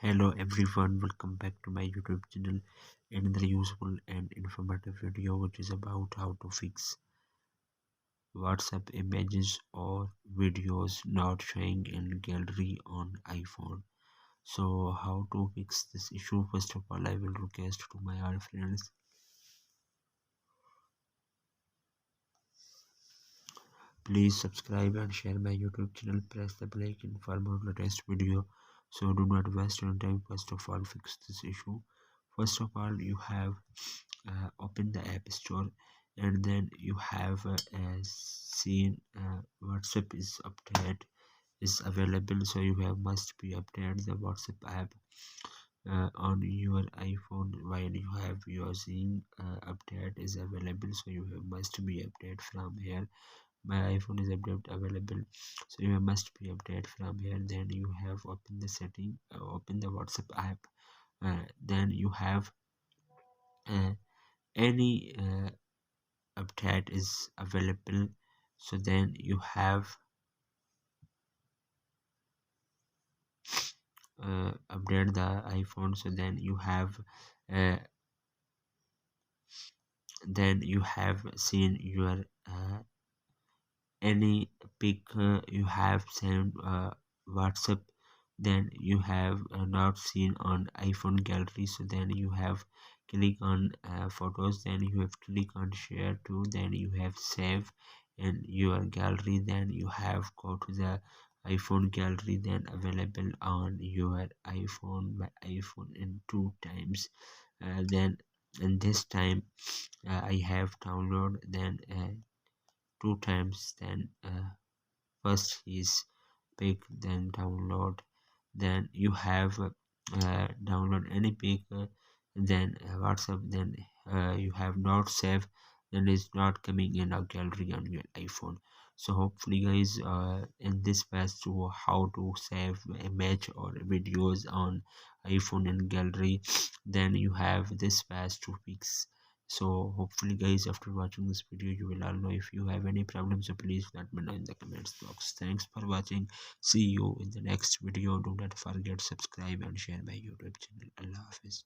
Hello everyone, welcome back to my YouTube channel. Another useful and informative video which is about how to fix WhatsApp images or videos not showing in gallery on iPhone. So how to fix this issue? First of all, I will request to my all friends, please subscribe and share my YouTube channel. Press the bell icon for more latest video. So do not waste your time. First of all, fix this issue. First of all, you have open the app store, and then you have seen WhatsApp is update is available, so you have must be update the WhatsApp app on your iPhone while you have using update is available, so you have must be update from here. My iPhone is update available, so you must be update from here. Then you have open the setting, open the WhatsApp app, then you have uh, any update is available, so then you have update the iPhone, so uh, then you have seen your any pic you have sent WhatsApp, then you have not seen on iPhone gallery, so then you have click on photos, then you have click on share to, then you have save in your gallery, then you have go to the iPhone gallery, then available on your iPhone by iPhone in two times. Then in this time I have download, then two times, then first is pick, then download, then you have download any pic, then WhatsApp, then you have not saved, then it's not coming in a gallery on your iPhone. So hopefully guys, in this path to how to save image or videos on iPhone and gallery, then you have this path to fix. So hopefully guys, after watching this video you will all know. If you have any problems, so please let me know in the comments box. Thanks for watching. See you in the next video. Do not forget subscribe and share my YouTube channel. Allah Hafiz.